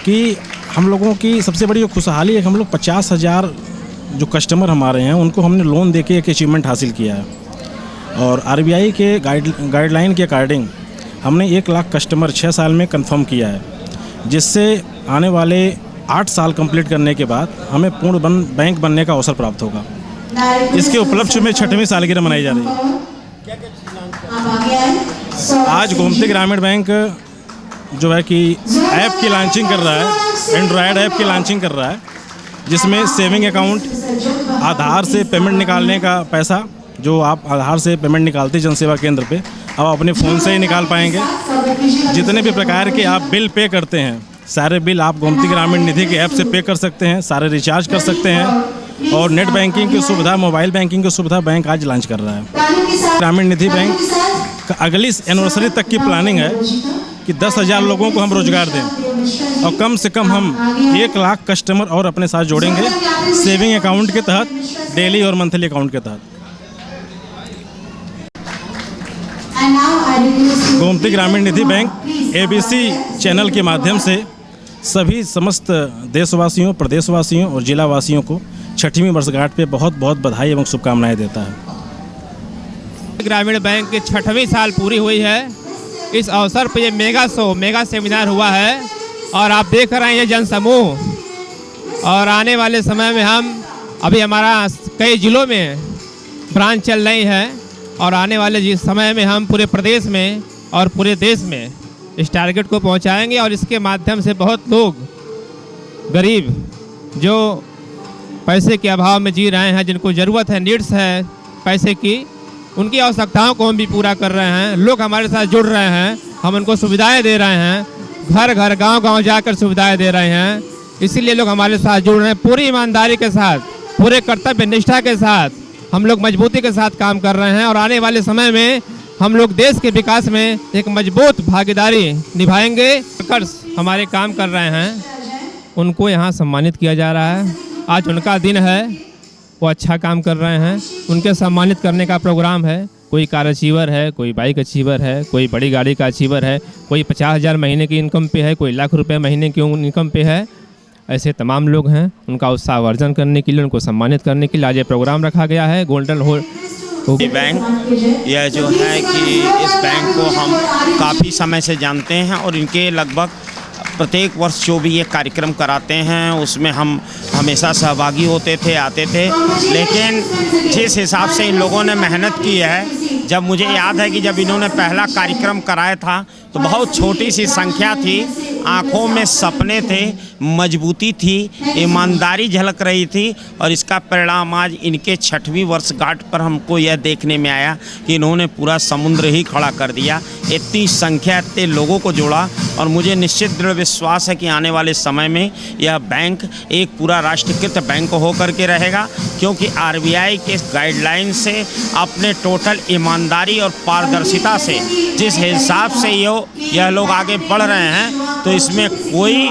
कि हम लोगों की सबसे बड़ी खुशहाली है कि हम लोग 50,000 जो कस्टमर हमारे हैं उनको हमने लोन देके एक अचीवमेंट हासिल किया है। और आरबीआई के गाइडलाइन के अकॉर्डिंग हमने 1 लाख कस्टमर 6 साल में कंफर्म किया है, जिससे आने वाले 8 साल कंप्लीट करने के बाद हमें पूर्ण बैंक बनने का अवसर प्राप्त होगा। इसके उपलक्ष्य में 6वीं सालगिरह मनाई जा रही है। आज गोमती ग्रामीण बैंक जो है कि ऐप की लॉन्चिंग कर रहा है, एंड्रॉयड ऐप की लॉन्चिंग कर रहा है, जिसमें सेविंग अकाउंट, आधार से पेमेंट निकालने का पैसा जो आप आधार से पेमेंट निकालते जनसेवा केंद्र पे, अब अपने फ़ोन से ही निकाल पाएंगे। जितने भी प्रकार के आप बिल पे करते हैं सारे बिल आप गोमती ग्रामीण निधि के ऐप से पे कर सकते हैं, सारे रिचार्ज कर सकते हैं। और नेट बैंकिंग की सुविधा, मोबाइल बैंकिंग की सुविधा बैंक आज लॉन्च कर रहा है। ग्रामीण निधि बैंक का अगली एनिवर्सरी तक की प्लानिंग है कि 10,000 लोगों को हम रोजगार दें और कम से कम हम 1 लाख कस्टमर और अपने साथ जोड़ेंगे सेविंग अकाउंट के तहत, डेली और मंथली अकाउंट के तहत। Gomti Gramin Nidhi bank ABC channel के माध्यम से सभी समस्त देशवासियों, प्रदेशवासियों और जिलावासियों को 6वीं वर्षगांठ पे बहुत बहुत बधाई एवं शुभकामनाएं देता है। ग्रामीण बैंक की 6वीं साल पूरी हुई है। इस अवसर पर ये मेगा सेमिनार हुआ है और आप देख रहे हैं ये जनसमूह। और आने वाले समय में हम अभी हमारा कई जिलों में ब्रांच चल रही है और आने वाले समय में हम पूरे प्रदेश में और पूरे देश में इस टारगेट को पहुंचाएंगे। और इसके माध्यम से बहुत लोग गरीब जो पैसे के अभाव में जी रहे हैं, जिनको ज़रूरत है, नीड्स है पैसे की, उनकी आवश्यकताओं को हम भी पूरा कर रहे हैं। लोग हमारे साथ जुड़ रहे हैं, हम उनको सुविधाएं दे रहे हैं, घर घर गांव-गांव जाकर सुविधाएं दे रहे हैं। इसीलिए लोग हमारे साथ जुड़ रहे हैं। पूरी ईमानदारी के साथ, पूरे कर्तव्य निष्ठा के साथ हम लोग मजबूती के साथ काम कर रहे हैं और आने वाले समय में हम लोग देश के विकास में एक मजबूत भागीदारी निभाएंगे। वर्कर्स हमारे काम कर रहे हैं, उनको यहाँ सम्मानित किया जा रहा है। आज उनका दिन है, वो अच्छा काम कर रहे हैं, उनके सम्मानित करने का प्रोग्राम है। कोई कार अचीवर है, कोई बाइक अचीवर है, कोई बड़ी गाड़ी का अचीवर है, कोई 50,000 महीने की इनकम पे है, कोई लाख रुपए महीने की इनकम पे है। ऐसे तमाम लोग हैं, उनका उत्साहवर्धन करने के लिए, उनको सम्मानित करने के लिए आज ये प्रोग्राम रखा गया है। गोल्डन बैंक यह जो है कि इस बैंक को हम काफ़ी समय से जानते हैं और इनके लगभग प्रत्येक वर्ष जो भी ये कार्यक्रम कराते हैं उसमें हम हमेशा सहभागी होते थे, आते थे। लेकिन जिस हिसाब से इन लोगों ने मेहनत की है, जब मुझे याद है कि जब इन्होंने पहला कार्यक्रम कराया था तो बहुत छोटी सी संख्या थी, आँखों में सपने थे, मजबूती थी, ईमानदारी झलक रही थी और इसका परिणाम आज इनके 6वीं वर्षगांठ पर हमको यह देखने में आया कि इन्होंने पूरा समुद्र ही खड़ा कर दिया। इतनी संख्या, इतने लोगों को जोड़ा और मुझे निश्चित दृढ़ विश्वास है कि आने वाले समय में यह बैंक एक पूरा राष्ट्रीयकृत बैंक होकर के रहेगा, क्योंकि आरबीआई के गाइडलाइन से अपने टोटल ईमानदारी और पारदर्शिता से जिस हिसाब से यह लोग आगे बढ़ रहे हैं, तो इसमें कोई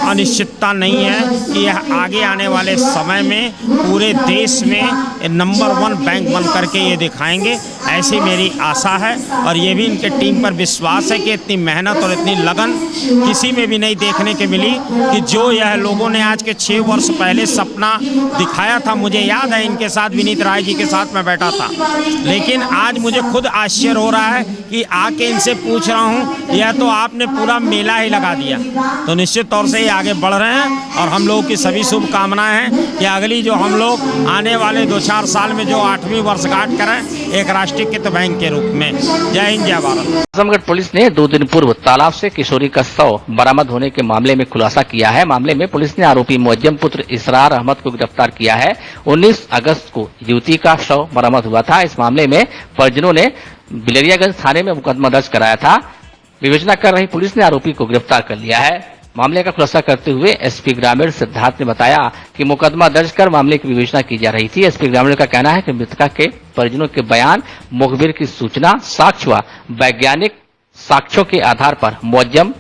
अनिश्चितता नहीं है कि यह आगे आने वाले समय में पूरे देश में नंबर 1 बैंक बन करके ये दिखाएंगे, ऐसी मेरी आशा है। और ये भी इनके टीम पर विश्वास है कि इतनी मेहनत और इतनी लगन किसी में भी नहीं देखने के मिली कि जो यह लोगों ने आज के 6 वर्ष पहले सपना दिखाया था। मुझे याद है इनके साथ विनीत राय जी के साथ मैं बैठा था, लेकिन आज मुझे खुद आश्चर्य हो रहा है कि आके इनसे पूछ रहा हूँ, यह तो आपने पूरा मेला ही लगा दिया। तो निश्चित तौर से ये आगे बढ़ रहे हैं और हम लोगों की सभी शुभकामनाएं हैं कि अगली जो हम लोग आने वाले 2-4 साल में जो 8वीं वर्षगांठ करें एक राष्ट्रीयकृत बैंक के रूप में। जय हिंद, जय भारत। आजमगढ़ पुलिस ने 2 दिन पूर्व तालाब से किशोरी का शव बरामद होने के मामले में खुलासा किया है। मामले में पुलिस ने आरोपी मुअज्जम पुत्र इसरार अहमद को गिरफ्तार किया है। 19 अगस्त को युवती का शव बरामद हुआ था। इस मामले में परिजनों ने बिलरियागंज थाने में मुकदमा दर्ज कराया था। विवेचना कर रही पुलिस ने आरोपी को गिरफ्तार कर लिया है। मामले का खुलासा करते हुए एसपी ग्रामीण सिद्धार्थ ने बताया कि मुकदमा दर्ज कर मामले की विवेचना की जा रही थी। एसपी ग्रामीण का कहना है कि मृतका के परिजनों के बयान, मुखबिर की सूचना, साक्ष्य व वैज्ञानिक साक्ष्यों के आधार पर मुअज्जम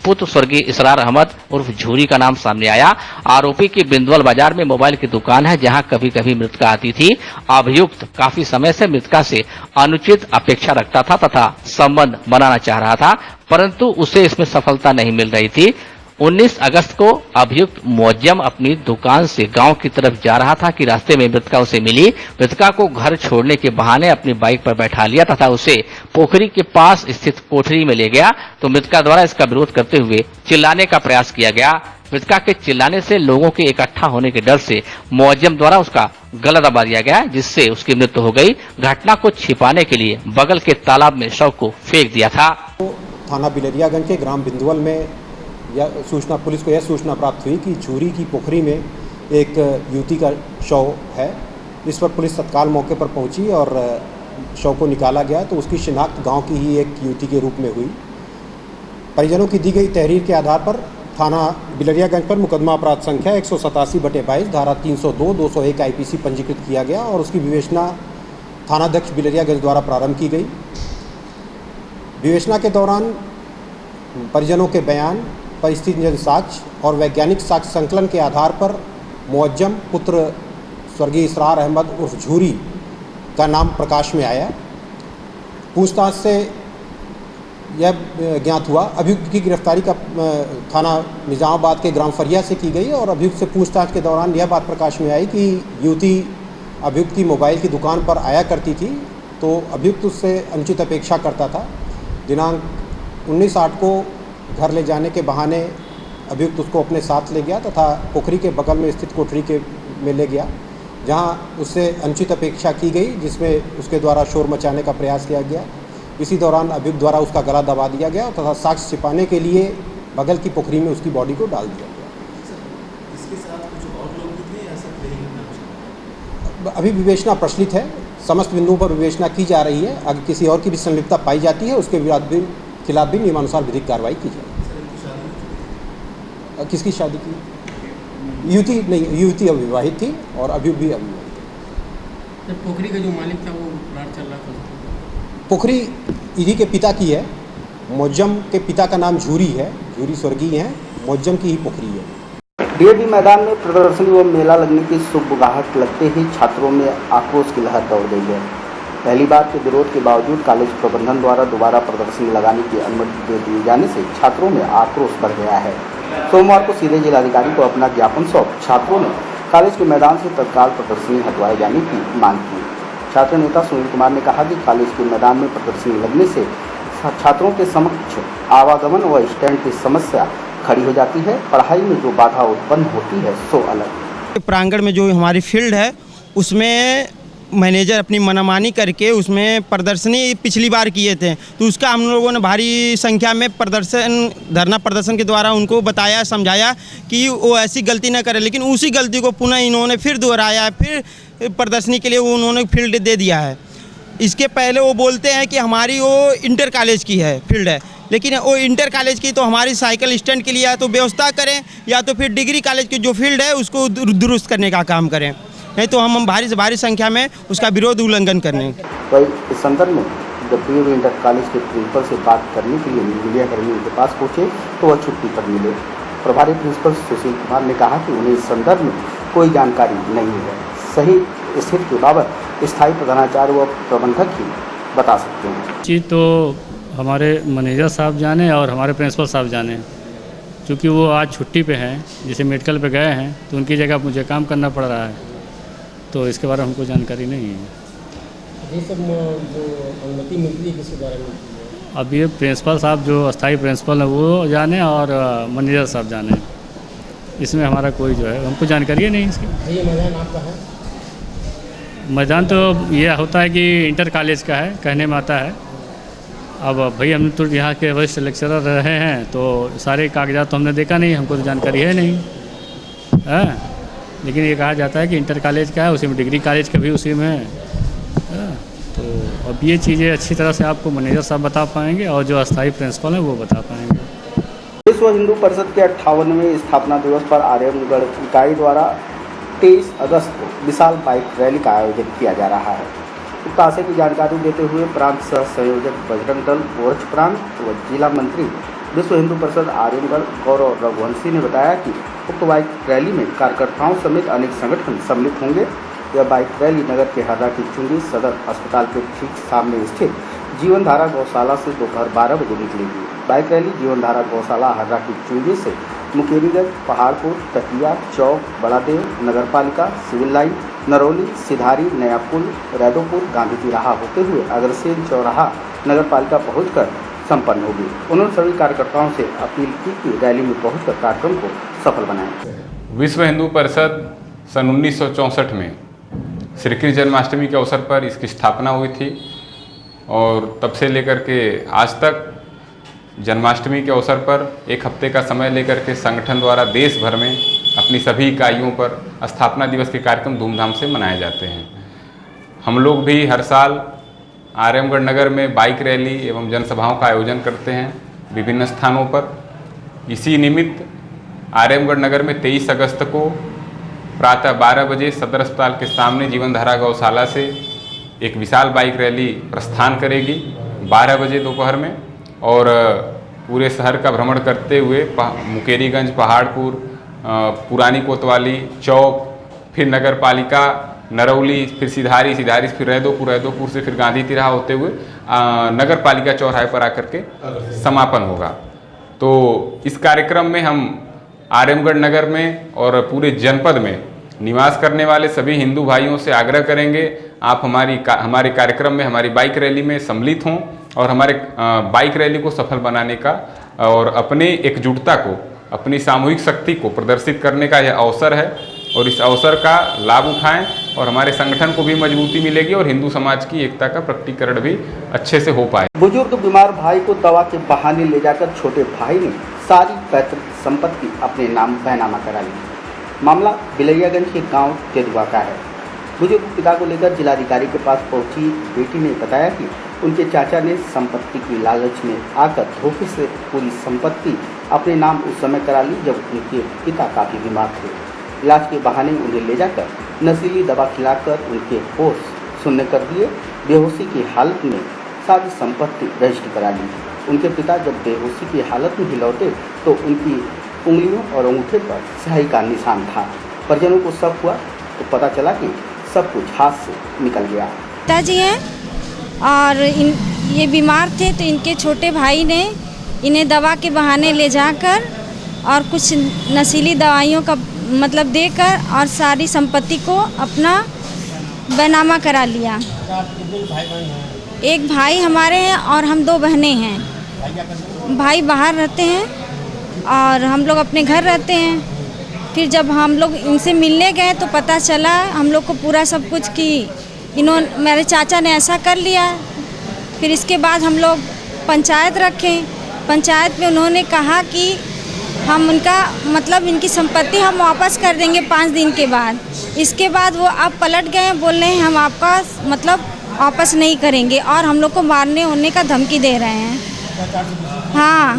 पुत्र स्वर्गीय इसरार अहमद उर्फ झूरी का नाम सामने आया। आरोपी की बिंदुवल बाजार में मोबाइल की दुकान है, जहां कभी कभी मृतका आती थी। अभियुक्त काफी समय से मृतका से अनुचित अपेक्षा रखता था तथा संबंध बनाना चाह रहा था, परंतु उसे इसमें सफलता नहीं मिल रही थी। 19 अगस्त को अभियुक्त मुअज्जम अपनी दुकान से गांव की तरफ जा रहा था कि रास्ते में मृतका उसे मिली। मृतका को घर छोड़ने के बहाने अपनी बाइक पर बैठा लिया तथा उसे पोखरी के पास स्थित कोठरी में ले गया, तो मृतका द्वारा इसका विरोध करते हुए चिल्लाने का प्रयास किया गया। मृतका के चिल्लाने से लोगों के इकट्ठा होने के डर से मुअज्जम द्वारा उसका गला दबा दिया गया, जिससे उसकी मृत्यु हो गई। घटना को छिपाने के लिए बगल के तालाब में शव को फेंक दिया था। थाना बिलरियागंज के ग्राम बिंदुवल में पुलिस को यह सूचना प्राप्त हुई कि झूरी की पोखरी में एक युवती का शव है। इस पर पुलिस तत्काल मौके पर पहुंची और शव को निकाला गया, तो उसकी शिनाख्त गांव की ही एक युवती के रूप में हुई। परिजनों की दी गई तहरीर के आधार पर थाना बिलरियागंज पर मुकदमा अपराध संख्या 187/22 धारा 302, 201 IPC पंजीकृत किया गया और उसकी विवेचना थानाध्यक्ष बिलरियागंज द्वारा प्रारंभ की गई। विवेचना के दौरान परिजनों के बयान, परिस्थितिजन्य साक्ष्य और वैज्ञानिक साक्ष्य संकलन के आधार पर मुअज्जम पुत्र स्वर्गीय इसरार अहमद उर्फ झूरी का नाम प्रकाश में आया। पूछताछ से यह ज्ञात हुआ अभियुक्त की गिरफ्तारी का थाना निजामाबाद के ग्राम फरिया से की गई और अभियुक्त से पूछताछ के दौरान यह बात प्रकाश में आई कि युवती अभियुक्त की मोबाइल की दुकान पर आया करती थी, तो अभियुक्त उससे अनुचित अपेक्षा करता था। दिनांक 19/8 को घर ले जाने के बहाने अभियुक्त उसको अपने साथ ले गया तथा पोखरी के बगल में स्थित कोठरी में ले गया, जहां उससे अनुचित अपेक्षा की गई, जिसमें उसके द्वारा शोर मचाने का प्रयास किया गया। इसी दौरान अभियुक्त द्वारा उसका गला दबा दिया गया तथा साक्ष्य छिपाने के लिए बगल की पोखरी में उसकी बॉडी को डाल दिया गया। इसके साथ कुछ और लोग भी थे, ऐसा अभी विवेचना प्रचलित है, समस्त बिंदुओं पर विवेचना की जा रही है। अगर किसी और की भी संलिप्तता पाई जाती है, उसके खिलाफ भी नियमानुसार विधिक कार्रवाई की जाएगी। किसकी शादी की? युवती नहीं, युवती अविवाहित थी और अभियुक्त भी अविवाहित थी। पोखरी का जो मालिक था वो फरार चल रहा था। पोखरी इन्हीं के पिता की है। मुअज्जम के पिता का नाम झूरी है, झूरी स्वर्गीय हैं, मुअज्जम की ही पोखरी है। डीएवी मैदान में प्रदर्शनी व मेला लगने की शुभगाहट लगते ही छात्रों में आक्रोश की लहर दौड़ गई है। पहली बार के विरोध के बावजूद कॉलेज प्रबंधन द्वारा दोबारा प्रदर्शनी लगाने की अनुमति दे दिए जाने से छात्रों में आक्रोश बढ़ गया है। सोमवार को सीधे जिलाधिकारी को अपना ज्ञापन सौंप छात्रों ने कॉलेज के मैदान से तत्काल प्रदर्शनी हटवाए जाने की मांग की। छात्र नेता सुनील कुमार ने कहा कि कॉलेज के मैदान में प्रदर्शनी लगने से छात्रों के समक्ष आवागमन व स्टैंड की समस्या खड़ी हो जाती है। पढ़ाई में जो बाधा उत्पन्न होती है सो अलग। प्रांगण में जो हमारी फील्ड है उसमें मैनेजर अपनी मनमानी करके उसमें प्रदर्शनी पिछली बार किए थे, तो उसका हम लोगों ने भारी संख्या में धरना प्रदर्शन के द्वारा उनको बताया, समझाया कि वो ऐसी गलती न करे, लेकिन उसी गलती को पुनः इन्होंने फिर दोहराया, फिर प्रदर्शनी के लिए उन्होंने फील्ड दे दिया है। इसके पहले वो बोलते हैं कि हमारी वो इंटर कॉलेज की है फील्ड है, लेकिन वो इंटर कॉलेज की तो हमारी साइकिल स्टैंड के लिए या तो व्यवस्था करें या तो फिर डिग्री कॉलेज की जो फील्ड है उसको दुरुस्त करने का काम करें, नहीं तो हम भारी से भारी संख्या में उसका विरोध उल्लंघन करने। वही इस संदर्भ में जब डीएवी इंटर कॉलेज के प्रिंसिपल से बात करने के लिए मीडियाकर्मी उनके पास पहुंचे तो वह छुट्टी पर मिले। प्रभारी प्रिंसिपल सुशील कुमार ने कहा कि उन्हें इस संदर्भ में कोई जानकारी नहीं है। सही स्थिति के बाबत स्थायी प्रधानाचार्य व प्रबंधक ही बता सकते हैं। चीज़ तो हमारे मैनेजर साहब जाने और हमारे प्रिंसिपल साहब जाने, क्योंकि वो आज छुट्टी पे हैं, जैसे मेडिकल पे गए हैं तो उनकी जगह मुझे काम करना पड़ रहा है, तो इसके बारे में हमको जानकारी नहीं है। ये सब जो अनुमति मिलती है किसके द्वारा मिलती है? अब ये प्रिंसिपल साहब जो अस्थाई प्रिंसिपल है वो जाने और मैनेजर साहब जाने, इसमें हमारा कोई जो है हमको जानकारी है नहीं इसकी। ये मैदान आपका है? मैदान तो ये होता है कि इंटर कॉलेज का है, कहने में आता है। अब भाई हम तो यहाँ के वरिष्ठ लेक्चरर रहे हैं तो सारे कागजात तो हमने देखा नहीं, हमको तो जानकारी है नहीं है, लेकिन ये कहा जाता है कि इंटर कॉलेज का है, उसी में डिग्री कॉलेज का भी उसी में है। तो अब ये चीज़ें अच्छी तरह से आपको मैनेजर साहब बता पाएंगे और जो अस्थाई प्रिंसिपल हैं वो बता पाएंगे। ये विश्व हिंदू परिषद के 58वें स्थापना दिवस पर आर्यमगढ़ इकाई द्वारा 23 अगस्त को विशाल बाइक रैली का आयोजन किया जा रहा है। उक्त आशय की जानकारी देते हुए प्रांत सह संयोजक बजरंग दल गोरख प्रांत व जिला मंत्री विश्व हिंदू परिषद आर्यमगढ़ गौरव रघुवंशी ने बताया कि उक्त बाइक रैली में कार्यकर्ताओं समेत अनेक संगठन सम्मिलित होंगे। यह बाइक रैली नगर के हर्रा की चुंगी सदर अस्पताल के ठीक सामने स्थित जीवनधारा गौशाला से दोपहर 12 बजे निकलेगी। बाइक रैली जीवनधारा गौशाला हर्रा की चुंगी से मुकेरीगंज, पहाड़पुर, तकिया चौक, बड़ादेव, नगरपालिका, सिविल लाइन, नरौली, सिधारी, नया पुल, रैदोपुर, गांधी तिराहा होते हुए अग्रसेन चौराहा नगरपालिका पहुंचकर संपन्न होगी। उन्होंने सभी कार्यकर्ताओं से अपील की कि रैली में पहुंचकर कार्यक्रम को सफल बनाएं। विश्व हिंदू परिषद सन 1964 में श्री कृष्ण जन्माष्टमी के अवसर पर इसकी स्थापना हुई थी और तब से लेकर के आज तक जन्माष्टमी के अवसर पर एक हफ्ते का समय लेकर के संगठन द्वारा देश भर में अपनी सभी इकाइयों पर स्थापना दिवस के कार्यक्रम धूमधाम से मनाए जाते हैं। हम लोग भी हर साल आर्यमगढ़ नगर में बाइक रैली एवं जनसभाओं का आयोजन करते हैं विभिन्न स्थानों पर। इसी निमित्त आर्यमगढ़ नगर में 23 अगस्त को प्रातः 12 बजे सदर अस्पताल के सामने जीवनधारा गौशाला से एक विशाल बाइक रैली प्रस्थान करेगी 12 बजे दोपहर में और पूरे शहर का भ्रमण करते हुए मुकेरीगंज, पहाड़पुर, पुरानी कोतवाली, चौक, फिर नगरपालिका, नरौली, फिर सिधारी से फिर रैदोपुर से फिर गांधी तिराहा होते हुए नगरपालिका चौराहे पर आकर के समापन होगा। तो इस कार्यक्रम में हम आर्यमगढ़ नगर में और पूरे जनपद में निवास करने वाले सभी हिंदू भाइयों से आग्रह करेंगे आप हमारे कार्यक्रम में, हमारी बाइक रैली में सम्मिलित हों और हमारे बाइक रैली को सफल बनाने का और अपने एकजुटता को, अपनी सामूहिक शक्ति को प्रदर्शित करने का यह अवसर है और इस अवसर का लाभ उठाएं और हमारे संगठन को भी मजबूती मिलेगी और हिंदू समाज की एकता का प्रकटीकरण भी अच्छे से हो पाए। बुजुर्ग बीमार भाई को दवा के बहाने ले जाकर छोटे भाई ने सारी पैतृक संपत्ति अपने नाम बैनामा करा ली। मामला बिलैयागंज के गांव तेदुआ का है। बुजुर्ग पिता को लेकर जिलाधिकारी के पास पहुंची बेटी ने बताया कि उनके चाचा ने संपत्ति की लालच में आकर धोखे से पूरी संपत्ति अपने नाम उस समय करा ली जब उनके पिता काफ़ी बीमार थे। इलाज के बहाने उन्हें ले जाकर नशीली दवा खिलाकर उनके होश शून्य कर दिए। बेहोशी की हालत में सारी संपत्ति रजिस्ट्री करा ली। उनके पिता जब बेहोशी की हालत में ही लौटे तो उनकी उंगलियों और अंगूठे पर स्याही का निशान था। परिजनों को शक हुआ तो पता चला कि सब कुछ हाथ से निकल गया। पिताजी हैं और ये बीमार थे तो इनके छोटे भाई ने इन्हें दवा के बहाने ले जाकर और कुछ नशीली दवाइयों का मतलब देकर और सारी संपत्ति को अपना बैनामा करा लिया। एक भाई हमारे हैं और हम 2 बहनें हैं। भाई बाहर रहते हैं और हम लोग अपने घर रहते हैं। फिर जब हम लोग इनसे मिलने गए तो पता चला हम लोग को पूरा सब कुछ कि मेरे चाचा ने ऐसा कर लिया। फिर इसके बाद हम लोग पंचायत रखे। पंचायत में उन्होंने कहा कि हम उनका मतलब इनकी संपत्ति हम वापस कर देंगे 5 दिन के बाद। इसके बाद वो अब पलट गए, बोल रहे हैं हम आपका मतलब वापस नहीं करेंगे और हम लोग को मारने होने का धमकी दे रहे हैं। हाँ,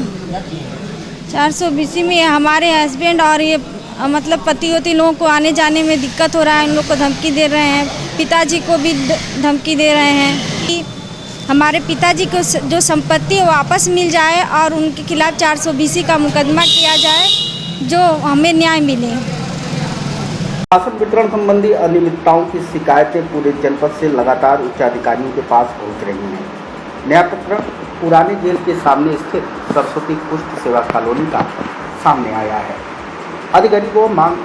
420 में हमारे हस्बैंड और ये मतलब पति होती लोगों को आने जाने में दिक्कत हो रहा है। उन लोग को धमकी दे रहे हैं। पिताजी को भी धमकी दे रहे हैं कि हमारे पिताजी को जो संपत्ति है वापस मिल जाए और उनके खिलाफ 420 का मुकदमा किया जाए, जो हमें न्याय मिले। राशन वितरण संबंधी अनियमितताओं की शिकायतें पूरे जनपद से लगातार उच्च अधिकारियों के पास पहुंच रही हैं। नया प्रकरण पुराने जेल के सामने स्थित सरस्वती कुष्ठ सेवा कॉलोनी का सामने आया है। अधिकारी को मांग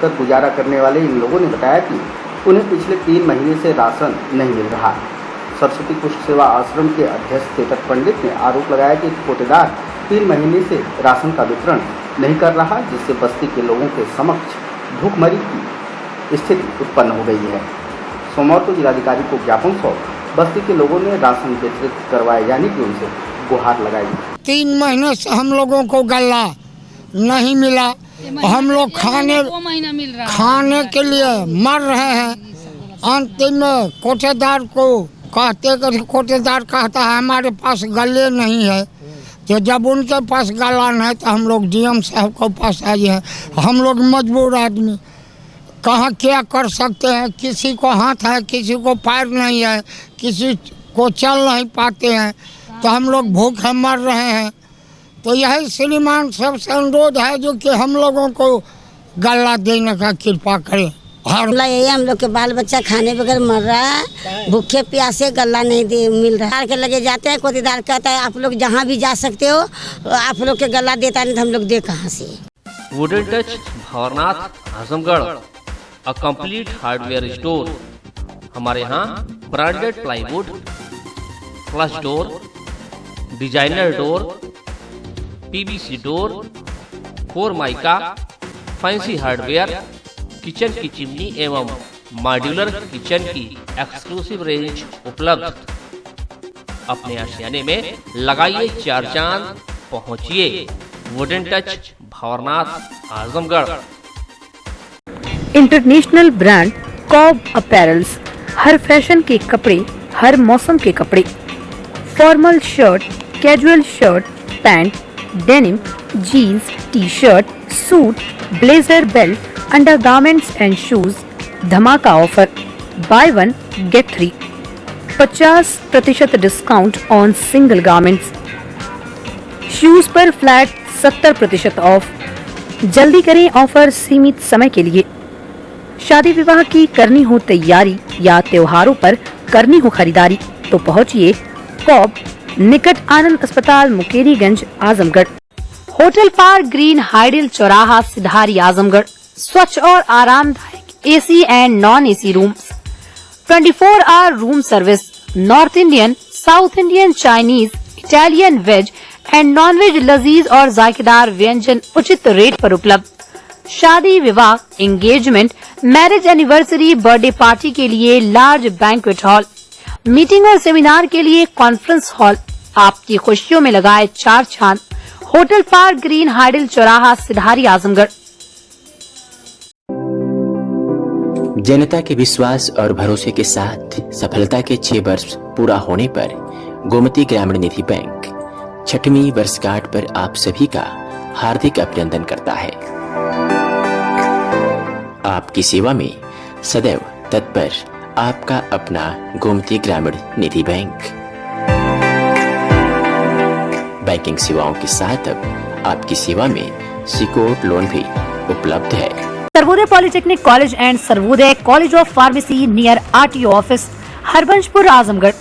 कर गुजारा करने वाले इन लोगों ने बताया कि उन्हें पिछले 3 महीने से राशन नहीं मिल रहा। सरस्वती कुष्ठ सेवा आश्रम के अध्यक्ष चेतक पंडित ने आरोप लगाया कि कोटेदार 3 महीने से राशन का वितरण नहीं कर रहा, जिससे बस्ती के लोगों के समक्ष भूखमरी की स्थिति उत्पन्न हो गई है। सोमवार को जिलाधिकारी को ज्ञापन सौंप बस्ती के लोगों ने राशन वितरित करवाए जाने की उनसे गुहार लगाई। 3 महीने से हम लोगों को गल्ला नहीं मिला। हम लोग खाने के लिए मर रहे हैं। अंतिम में कोटेदार को कहते कोटेदार कहता है हमारे पास गले नहीं है। तो जब उनके पास गलान है तो हम लोग डीएम साहब के पास आए हैं। हम लोग मजबूर आदमी कहाँ क्या कर सकते हैं, किसी को हाथ है, किसी को पैर नहीं है, किसी को चल नहीं पाते हैं, तो हम लोग भूखे मर रहे हैं। तो यही श्रीमान सबसे अनुरोध है जो कि हम लोगों को गल्ला देने का कृपा करें। यही हम लोग के बाल बच्चा खाने बगैर मर रहा है, भूखे प्यासे गल्ला नहीं दे मिल रहा है। के लगे जाते हैं, कोतीदार कहता है आप लोग जहाँ भी जा सकते हो, आप लोग के गल्ला देता नहीं तो हम लोग दे कहाँ से। Wooden touch Bhanwarnath Azamgarh, a complete hardware store. हमारे यहाँ branded plywood, flush door, designer door, PVC door, formica, fancy hardware, kitchen की चिमनी एवं मॉड्यूलर किचन की एक्सक्लूसिव रेंज उपलब्ध। अपने आशियाने में लगाइए 4 चांद, पहुंचिए wooden touch Bhanwarnath Azamgarh. International brand Cob apparels, हर फैशन के कपड़े, हर मौसम के कपड़े, formal shirt, casual shirt, pant, denim, jeans, T shirt, suit, blazer, belt, undergarments and shoes. धमाका offer, buy 1 get 3, 50% discount on single garments. Shoes पर फ्लैट 70% ऑफ। जल्दी करें, ऑफर सीमित समय के लिए। शादी विवाह की करनी हो तैयारी या त्योहारों पर करनी हो खरीदारी तो पहुंचिए कॉब, निकट आनंद अस्पताल, Mukeriganj, Azamgarh. Hotel park green, hydel चौराहा, सिधारी, आजमगढ़। स्वच्छ और आरामदायक AC and non AC rooms, 24 hour room service, north Indian, south Indian, Chinese, Italian, veg and non veg लजीज और जायकेदार व्यंजन उचित रेट पर उपलब्ध। शादी विवाह, engagement, marriage anniversary, birthday party के लिए लार्ज बैंक्वेट हॉल, मीटिंग और सेमिनार के लिए कॉन्फ्रेंस हॉल। आपकी खुशियों में लगाए 4 चांद। होटल पार्क ग्रीन, हाइडल चौराहा, सिधारी, आजमगढ़। जनता के विश्वास और भरोसे के साथ सफलता के 6 वर्ष पूरा होने पर गोमती ग्रामीण निधि बैंक 6वीं वर्षगांठ पर आप सभी का हार्दिक अभिनंदन करता है। आपकी सेवा में सदैव तत्पर आपका अपना गोमती ग्रामीण निधि बैंक। बैंकिंग सेवाओं के साथ अब आपकी सेवा में सिक्योर्ड लोन भी उपलब्ध है। Sarvodaya polytechnic college and Sarvodaya college of pharmacy near RTO office, Harbanspur, Azamgarh.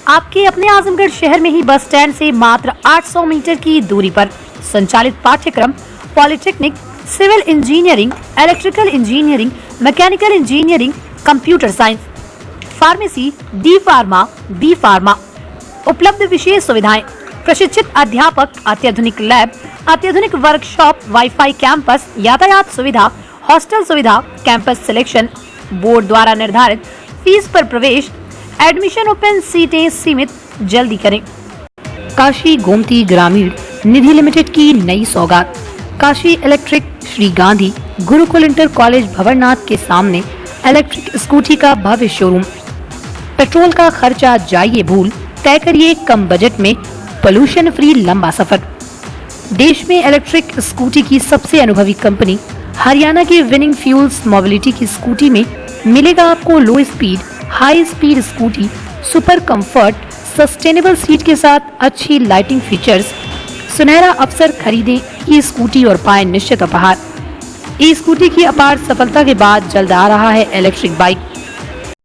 आपके अपने आजमगढ़ शहर में ही बस स्टैंड से मात्र 800 मीटर की दूरी पर संचालित पाठ्यक्रम polytechnic, civil engineering, electrical engineering, mechanical engineering, computer science, pharmacy, D pharma, B pharma. उपलब्ध विशेष सुविधाएं, प्रशिक्षित अध्यापक, अत्याधुनिक लैब, अत्याधुनिक वर्कशॉप, वाईफाई कैंपस, यातायात सुविधा, हॉस्टल सुविधा, कैंपस सिलेक्शन, बोर्ड द्वारा निर्धारित फीस पर प्रवेश, एडमिशन ओपन, सीटें सीमित। जल्दी करें। काशी गोमती ग्रामीण निधि लिमिटेड की नई सौगात, Kashi electric, Shri Gandhi Gurukul inter college Bhanwarnath के सामने इलेक्ट्रिक स्कूटी का भव्य शोरूम। पेट्रोल का खर्चा जाइए भूल, तय करिए कम बजट में पोल्यूशन फ्री लंबा सफर। देश में इलेक्ट्रिक स्कूटी की सबसे अनुभवी कंपनी हरियाणा की विनिंग फ्यूल्स मोबिलिटी की स्कूटी में मिलेगा आपको लो speed, high speed scooty, super comfort, sustainable seat के साथ अच्छी लाइटिंग फीचर्स। सुनहरा अवसर, खरीदें ये स्कूटी और पाएं निश्चित उपहार। ई स्कूटी की अपार सफलता के बाद जल्द आ रहा है इलेक्ट्रिक बाइक।